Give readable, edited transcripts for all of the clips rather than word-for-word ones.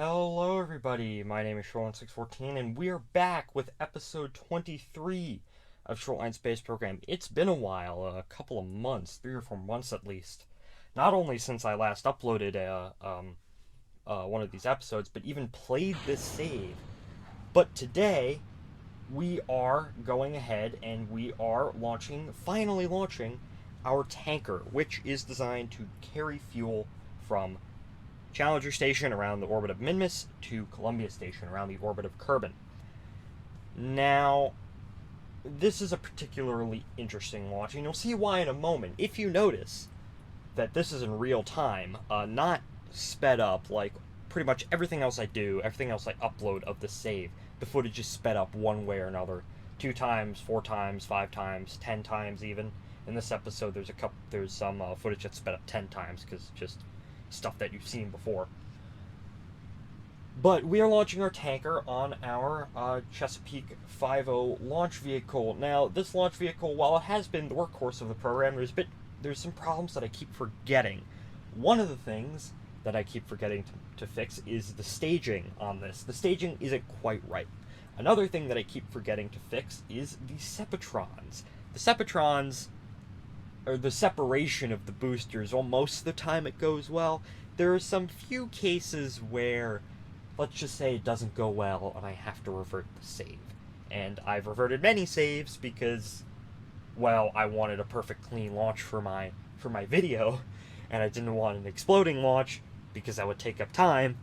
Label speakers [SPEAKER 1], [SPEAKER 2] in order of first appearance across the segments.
[SPEAKER 1] Hello everybody, my name is Shortline614 and we are back with episode 23 of Shortline Space Program. It's been a while, a couple of months, 3 or 4 months at least. Not only since I last uploaded one of these episodes, but even played this save. But today, we are going ahead and we are finally launching, our tanker, which is designed to carry fuel from Challenger Station around the orbit of Minmus to Columbia Station around the orbit of Kerbin. Now, this is a particularly interesting launch, and you'll see why in a moment. If you notice that this is in real time, not sped up like pretty much everything else I do, everything else I upload of the save, the footage is sped up one way or another, 2 times, 4 times, 5 times, 10 times even. In this episode, there's some footage that's sped up 10 times because just stuff that you've seen before. But we are launching our tanker on our Chesapeake 5.0 launch vehicle. Now, this launch vehicle, while it has been the workhorse of the program, there's some problems that I keep forgetting. One of the things that I keep forgetting to fix is the staging on this. The staging isn't quite right. Another thing that I keep forgetting to fix is the Sepatrons. The Sepatrons, or the separation of the boosters, well, most of the time it goes well. There are some few cases where, let's just say it doesn't go well and I have to revert the save. And I've reverted many saves because, well, I wanted a perfect clean launch for my video, and I didn't want an exploding launch because that would take up time.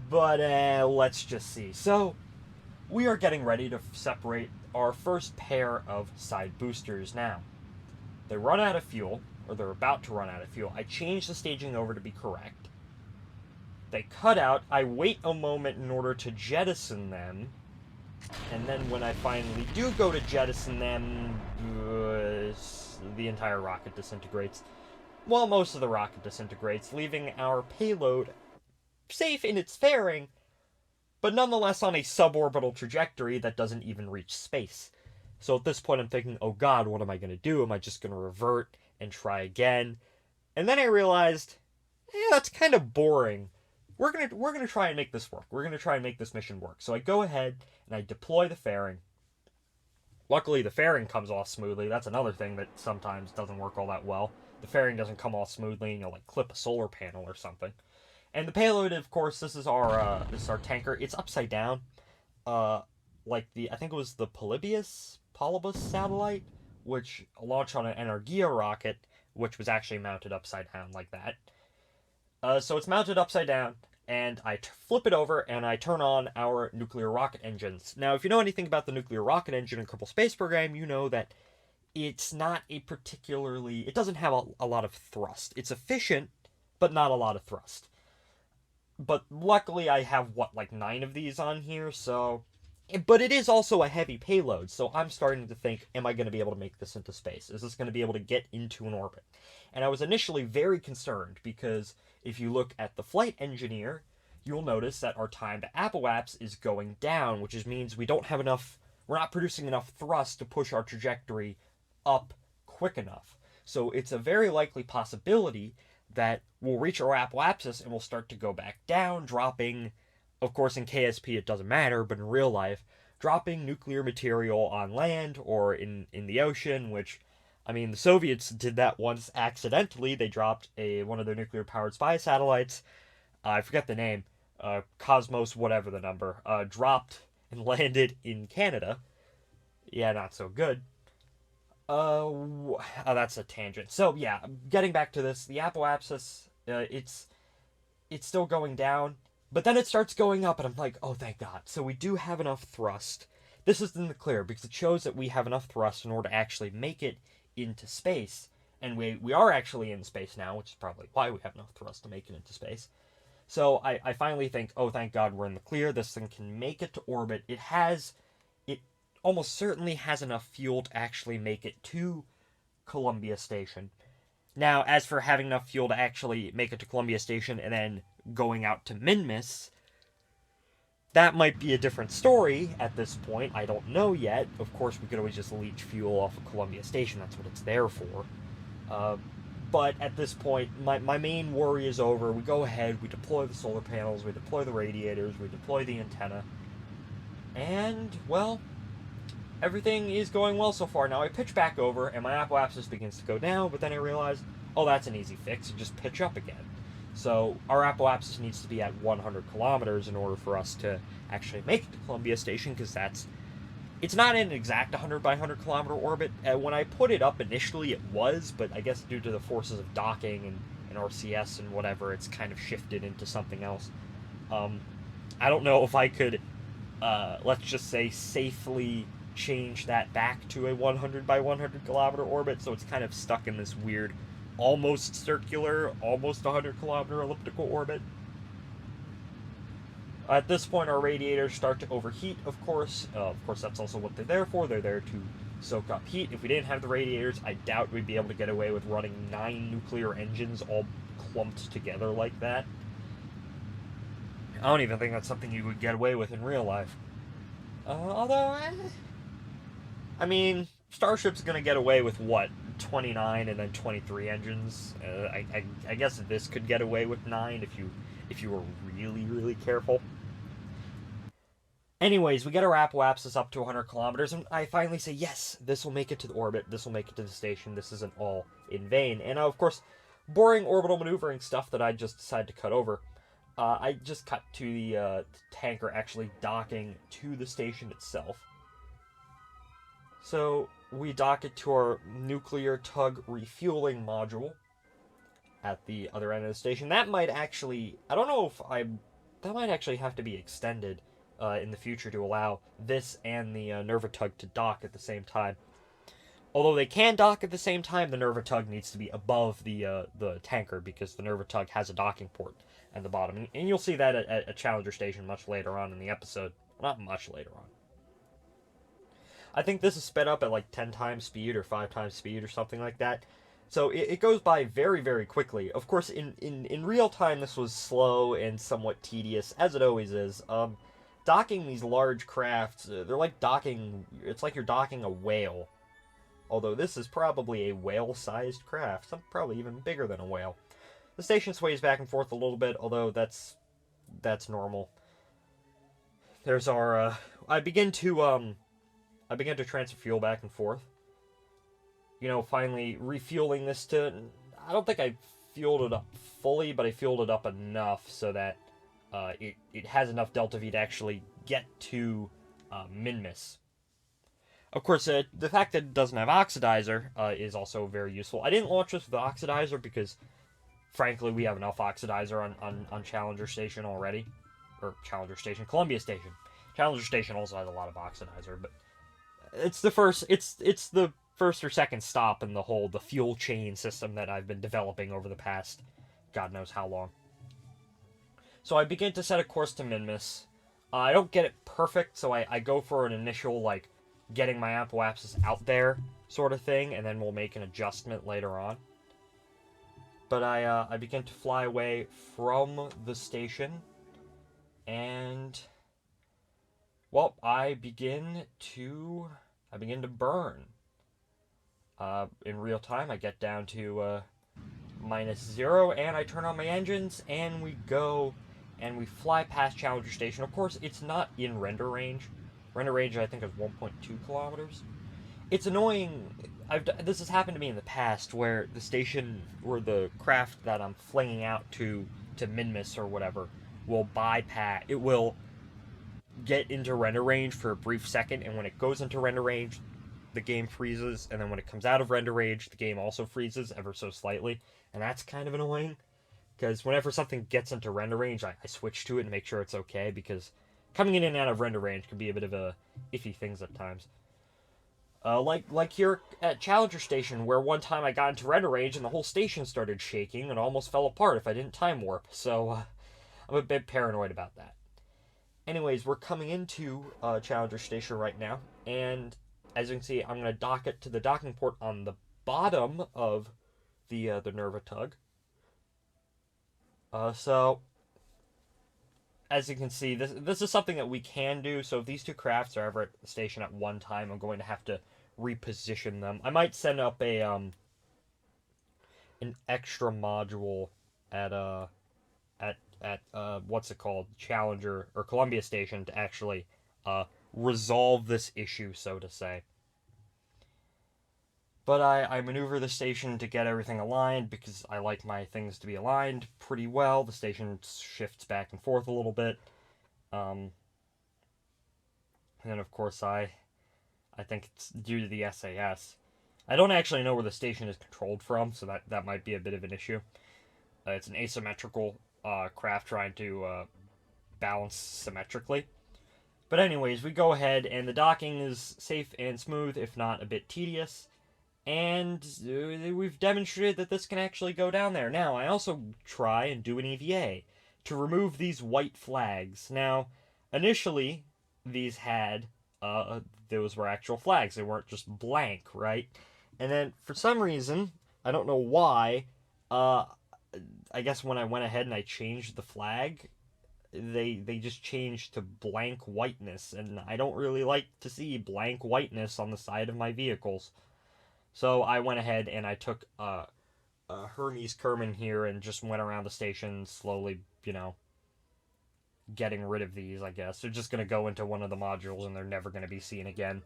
[SPEAKER 1] But let's just see. So, we are getting ready to separate our first pair of side boosters now. They run out of fuel, or they're about to run out of fuel. I change the staging over to be correct. They cut out. I wait a moment in order to jettison them. And then when I finally do go to jettison them, the entire rocket disintegrates. Well, most of the rocket disintegrates, leaving our payload safe in its fairing, but nonetheless on a suborbital trajectory that doesn't even reach space. So at this point I'm thinking, oh god, what am I going to do? Am I just going to revert and try again? And then I realized, that's kind of boring. We're going to try and make this work. We're going to try and make this mission work. So I go ahead and I deploy the fairing. Luckily the fairing comes off smoothly. That's another thing that sometimes doesn't work all that well. The fairing doesn't come off smoothly and you'll like clip a solar panel or something. And the payload, of course, this is our tanker. It's upside down. Like I think it was the Polybus satellite, which launched on an Energia rocket, which was actually mounted upside down like that. So it's mounted upside down, and I flip it over, and I turn on our nuclear rocket engines. Now, if you know anything about the nuclear rocket engine in Kerbal Space Program, you know that it's not it doesn't have a lot of thrust. It's efficient, but not a lot of thrust. But luckily I have, 9 of these on here, so... But it is also a heavy payload, so I'm starting to think, am I going to be able to make this into space? Is this going to be able to get into an orbit? And I was initially very concerned, because if you look at the flight engineer, you'll notice that our time to apoapse is going down, which means we're not producing enough thrust to push our trajectory up quick enough. So it's a very likely possibility that we'll reach our apoapsis and we'll start to go back down, dropping... Of course, in KSP it doesn't matter, but in real life, dropping nuclear material on land or in the ocean, which, I mean, the Soviets did that once accidentally. They dropped one of their nuclear-powered spy satellites, I forget the name, Cosmos whatever the number, dropped and landed in Canada. Yeah, not so good. That's a tangent. So, yeah, getting back to this, the apoapsis, it's still going down. But then it starts going up, and I'm like, oh, thank God. So we do have enough thrust. This is in the clear, because it shows that we have enough thrust in order to actually make it into space. And we are actually in space now, which is probably why we have enough thrust to make it into space. So I finally think, oh, thank God we're in the clear. This thing can make it to orbit. It almost certainly has enough fuel to actually make it to Columbia Station. Now, as for having enough fuel to actually make it to Columbia Station and then going out to Minmus, that might be a different story at this point. I don't know yet. Of course, we could always just leach fuel off of Columbia Station. That's what it's there for. But at this point, my main worry is over. We go ahead, we deploy the solar panels, we deploy the radiators, we deploy the antenna, and, well, everything is going well so far. Now I pitch back over, and my apoapsis begins to go down, but then I realize, oh, that's an easy fix, and just pitch up again. So our apoapsis needs to be at 100 kilometers in order for us to actually make it to Columbia Station, because it's not in an exact 100 by 100 kilometer orbit. When I put it up initially, it was, but I guess due to the forces of docking and RCS and whatever, it's kind of shifted into something else. I don't know if I could, let's just say, safely change that back to a 100 by 100 kilometer orbit, so it's kind of stuck in this weird, almost circular, almost 100 kilometer elliptical orbit. At this point, our radiators start to overheat, of course. That's also what they're there for. They're there to soak up heat. If we didn't have the radiators, I doubt we'd be able to get away with running 9 nuclear engines all clumped together like that. I don't even think that's something you would get away with in real life. Although, I mean, Starship's gonna get away with, what, 29 and then 23 engines? I guess this could get away with 9 if you were really, really careful. Anyways, we get our apoapsis up to 100 kilometers, and I finally say, yes, this will make it to the orbit, this will make it to the station, this isn't all in vain. And of course, boring orbital maneuvering stuff that I just decided to cut over. I just cut to the tanker actually docking to the station itself. So we dock it to our nuclear tug refueling module at the other end of the station. That might actually, I don't know if that might actually have to be extended in the future to allow this and the Nervatug to dock at the same time. Although they can dock at the same time, the Nervatug needs to be above the tanker, because the Nervatug has a docking port at the bottom. And you'll see that at a Challenger station much later on in the episode. Not much later on. I think this is sped up at like 10 times speed or 5 times speed or something like that. So it goes by very, very quickly. Of course, in real time, this was slow and somewhat tedious, as it always is. Docking these large crafts, they're like docking, it's like you're docking a whale. Although this is probably a whale-sized craft, some probably even bigger than a whale. The station sways back and forth a little bit, although that's normal. There's our, I begin to transfer fuel back and forth. You know, finally refueling this to, I don't think I fueled it up fully, but I fueled it up enough so that it has enough delta V to actually get to Minmus. Of course, the fact that it doesn't have oxidizer is also very useful. I didn't launch this with oxidizer because, frankly, we have enough oxidizer on Challenger Station already. Or Challenger Station, Columbia Station. Challenger Station also has a lot of oxidizer, but it's the first or second stop in the fuel chain system that I've been developing over the past God knows how long. So I begin to set a course to Minmus. I don't get it perfect, so I go for an initial, like, getting my apoapsis out there sort of thing, and then we'll make an adjustment later on. But I begin to fly away from the station, and, well, I begin to burn. In real time, I get down to -0, and I turn on my engines, and we go, and we fly past Challenger Station. Of course, it's not in render range. Render range, I think, is 1.2 kilometers. It's annoying. This has happened to me in the past, where the station, or the craft that I'm flinging out to Minmus or whatever, will bypass. It will get into render range for a brief second, and when it goes into render range, the game freezes, and then when it comes out of render range, the game also freezes ever so slightly, and that's kind of annoying, because whenever something gets into render range, I switch to it and make sure it's okay, because coming in and out of render range can be a bit of a iffy things at times. Like here at Challenger Station, where one time I got into render range and the whole station started shaking and almost fell apart if I didn't time warp, so I'm a bit paranoid about that. Anyways, we're coming into Challenger Station right now, and as you can see, I'm going to dock it to the docking port on the bottom of the Nervatug. So, as you can see, this is something that we can do. So if these two crafts are ever at the station at one time, I'm going to have to reposition them. I might send up a an extra module at what's it called, Challenger or Columbia Station to actually resolve this issue, so to say. But I maneuver the station to get everything aligned because I like my things to be aligned pretty well. The station shifts back and forth a little bit. And then, of course, I think it's due to the SAS. I don't actually know where the station is controlled from, so that might be a bit of an issue. It's an asymmetrical craft trying to balance symmetrically. But anyways, we go ahead, and the docking is safe and smooth, if not a bit tedious. And we've demonstrated that this can actually go down there. Now, I also try and do an EVA to remove these white flags. Now, initially, these had, those were actual flags. They weren't just blank, right? And then, for some reason, I don't know why, I guess when I went ahead and I changed the flag, they just changed to blank whiteness, and I don't really like to see blank whiteness on the side of my vehicles. So I went ahead and I took Hermes Kerman here and just went around the station slowly, getting rid of these, I guess. They're just going to go into one of the modules and they're never going to be seen again.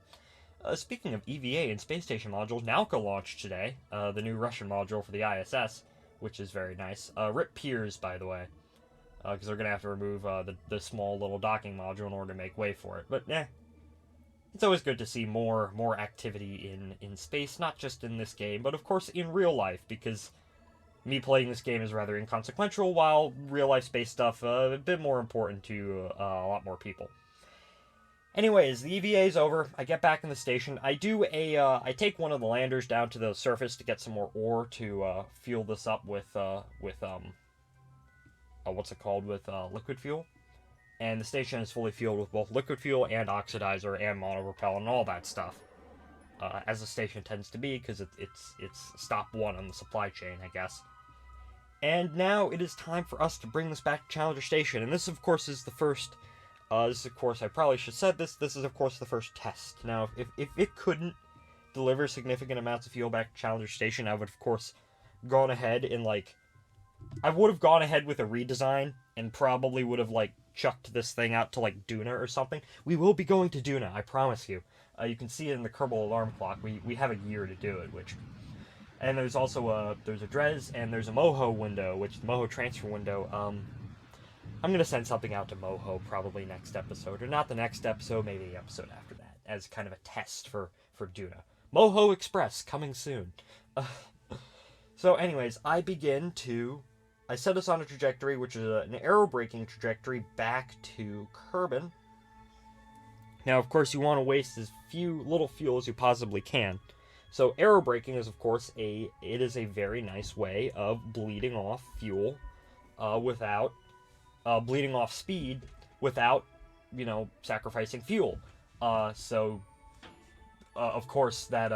[SPEAKER 1] Speaking of EVA and space station modules, Nalka launched today, the new Russian module for the ISS, which is very nice. Rip Piers, by the way, because they're going to have to remove the small little docking module in order to make way for it. But, it's always good to see more activity in space, not just in this game, but of course in real life, because me playing this game is rather inconsequential, while real-life space stuff a bit more important to a lot more people. Anyways, the EVA is over. I get back in the station. I take one of the landers down to the surface to get some more ore to fuel this up with liquid fuel. And the station is fully fueled with both liquid fuel and oxidizer and monopropellant and all that stuff. As the station tends to be, because it's stop one on the supply chain, I guess. And now it is time for us to bring this back to Challenger Station. And this, of course, is the first... I probably should have said this. This is, of course, the first test. Now, if it couldn't deliver significant amounts of fuel back to Challenger Station, I would, of course, gone ahead and, I would have gone ahead with a redesign and probably would have, chucked this thing out to, Duna or something. We will be going to Duna, I promise you. You can see it in the Kerbal alarm clock. We have a year to do it, And there's also there's a Dres and there's a Moho window, which the Moho transfer window, I'm going to send something out to Moho probably next episode. Or not the next episode, maybe the episode after that, as kind of a test for Duna. Moho Express, coming soon. So anyways, I set us on a trajectory, which is an aerobraking trajectory back to Kerbin. Now, of course, you want to waste as few little fuel as you possibly can. So aerobraking is, of course, it is a very nice way of bleeding off fuel without bleeding off speed without, sacrificing fuel. Of course, that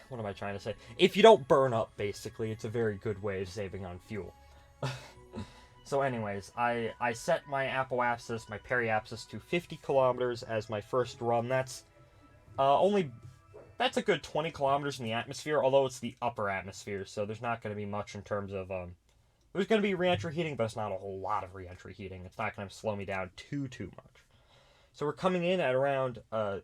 [SPEAKER 1] what am I trying to say? If you don't burn up, basically, it's a very good way of saving on fuel. So anyways, I set my apoapsis, my periapsis, to 50 kilometers as my first run. That's a good 20 kilometers in the atmosphere, although it's the upper atmosphere, so there's not going to be much in terms of, there's going to be re-entry heating, but it's not a whole lot of re-entry heating. It's not going to slow me down too much. So we're coming in at around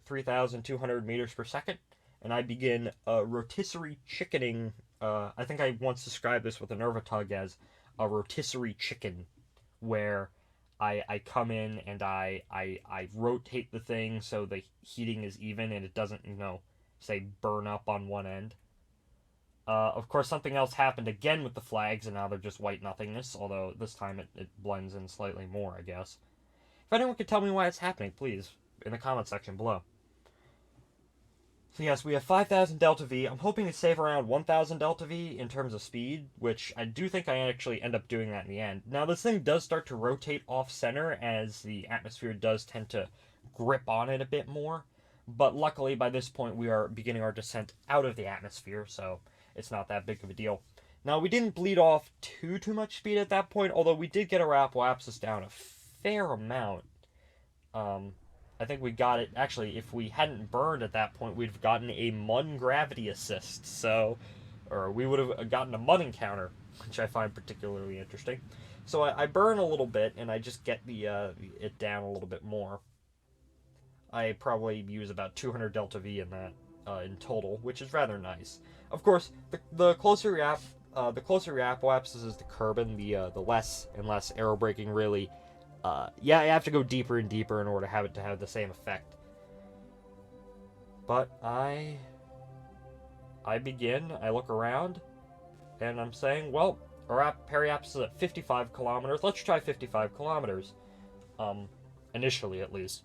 [SPEAKER 1] 3,200 meters per second. And I begin rotisserie chickening. I think I once described this with a Nervatug as a rotisserie chicken, where I come in and I rotate the thing so the heating is even and it doesn't, say burn up on one end. Of course, something else happened again with the flags, and now they're just white nothingness, although this time it blends in slightly more, I guess. If anyone could tell me why it's happening, please, in the comment section below. So yes, we have 5,000 delta V. I'm hoping to save around 1,000 delta V in terms of speed, which I do think I actually end up doing that in the end. Now, this thing does start to rotate off-center as the atmosphere does tend to grip on it a bit more, but luckily by this point we are beginning our descent out of the atmosphere, so it's not that big of a deal. Now, we didn't bleed off too much speed at that point, although we did get our apoapsis down a fair amount. I think we got it, actually, if we hadn't burned at that point, we'd have gotten a Mun gravity assist, so or we would have gotten a mud encounter, which I find particularly interesting. So I burn a little bit, and I just get it down a little bit more. I probably use about 200 delta V in that in total, which is rather nice. Of course, the closer your apophysis the Kerbin, the less and less aerobraking really. Yeah, you have to go deeper and deeper in order to have it to have the same effect. But I begin, I look around, and I'm saying, well, our periapsis is at 55 kilometers. Let's try 55 kilometers, initially at least.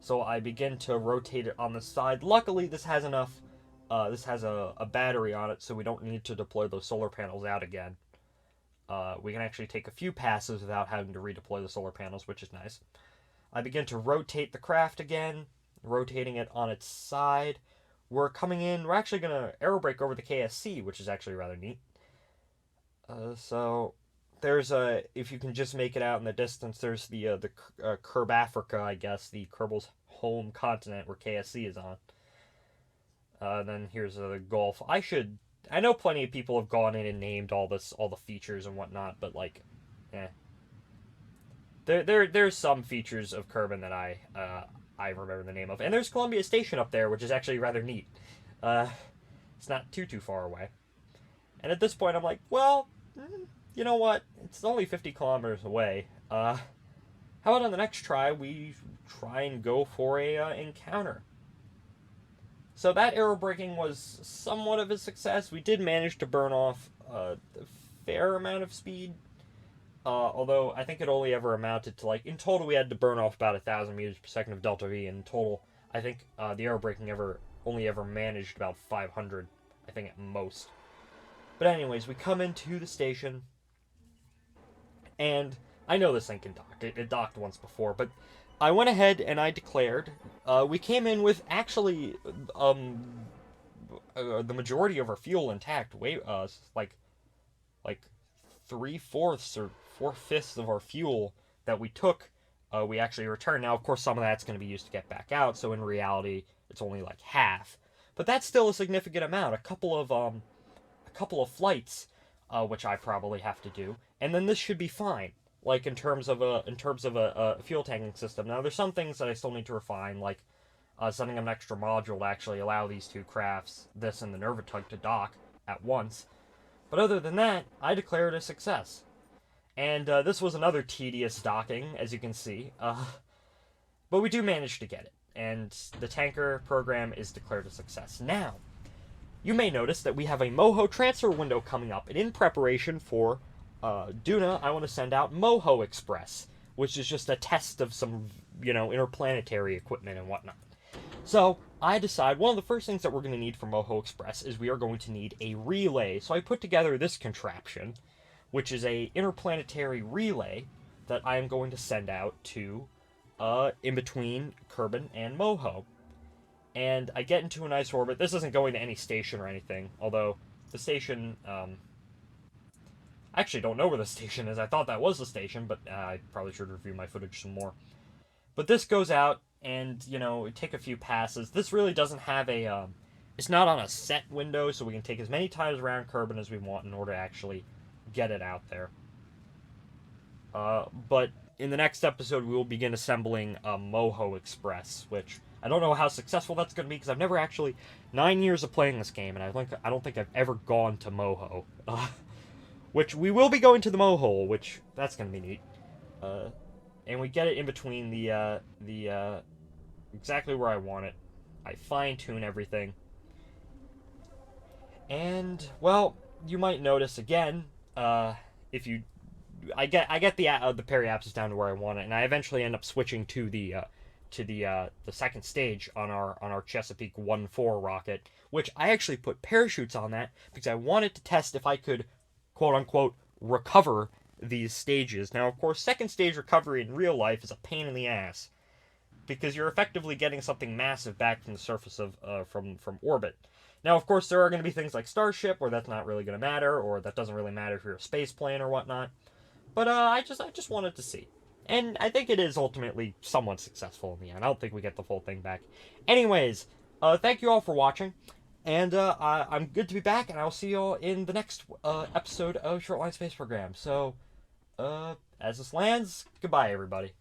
[SPEAKER 1] So I begin to rotate it on the side. Luckily, this has enough. This has a battery on it, so we don't need to deploy those solar panels out again. We can actually take a few passes without having to redeploy the solar panels, which is nice. I begin to rotate the craft again, rotating it on its side. We're coming in. We're actually going to aerobrake over the KSC, which is actually rather neat. So there's if you can just make it out in the distance, there's the Kerb Africa, I guess, the Kerbal's home continent where KSC is on. Then here's the Gulf. I know plenty of people have gone in and named all the features and whatnot, but like, there's some features of Kerbin that I remember the name of, and there's Columbia Station up there, which is actually rather neat. It's not too far away, and at this point I'm like, well, you know what? It's only 50 kilometers away. How about on the next try we try and go for a encounter? So that aerobraking was somewhat of a success. We did manage to burn off a fair amount of speed, although I think it only ever amounted to, like, in total we had to burn off about 1,000 meters per second of delta V. In total, I think the aerobraking only ever managed about 500, I think at most. But anyways, we come into the station, and I know this thing can dock. It docked once before, but I went ahead and I declared. We came in with actually the majority of our fuel intact. Like 3/4 or 4/5 of our fuel that we took, we actually returned. Now, of course, some of that's going to be used to get back out. So in reality, it's only like half. But that's still a significant amount. A couple of flights, which I probably have to do, and then this should be fine. Like in terms of a fuel tanking system. Now there's some things that I still need to refine, like setting up an extra module to actually allow these two crafts, this and the Nervatug, to dock at once. But other than that, I declare it a success. And this was another tedious docking, as you can see. But we do manage to get it, and the tanker program is declared a success. Now, you may notice that we have a Moho transfer window coming up, and in preparation for Duna, I want to send out Moho Express, which is just a test of some, interplanetary equipment and whatnot. So, I decide one of the first things that we're going to need for Moho Express is we are going to need a relay. So I put together this contraption, which is a interplanetary relay that I am going to send out to, in between Kerbin and Moho. And I get into a nice orbit. This isn't going to any station or anything, although the station, I actually don't know where the station is. I thought that was the station, but I probably should review my footage some more. But this goes out, and, take a few passes. This really doesn't have it's not on a set window, so we can take as many times around Kerbin as we want in order to actually get it out there. But in the next episode, we will begin assembling Moho Express, which I don't know how successful that's going to be, because I've never actually, 9 years of playing this game, and I don't think I've ever gone to Moho. Which we will be going to the Moho, which that's going to be neat. And we get it in between the exactly where I want it. I fine-tune everything. And, well, you might notice again, if you... I get the periapsis down to where I want it, and I eventually end up switching to the second stage on our Chesapeake 1-4 rocket, which I actually put parachutes on that because I wanted to test if I could, quote-unquote, recover these stages. Now, of course, second stage recovery in real life is a pain in the ass, because you're effectively getting something massive back from the surface of from orbit. Now, of course, there are going to be things like Starship, where that's not really going to matter, or that doesn't really matter if you're a space plane or whatnot. But I just wanted to see. And I think it is ultimately somewhat successful in the end. I don't think we get the full thing back. Anyways, thank you all for watching. And I'm good to be back, and I'll see you all in the next episode of Shortline Space Program. So, as this lands, goodbye, everybody.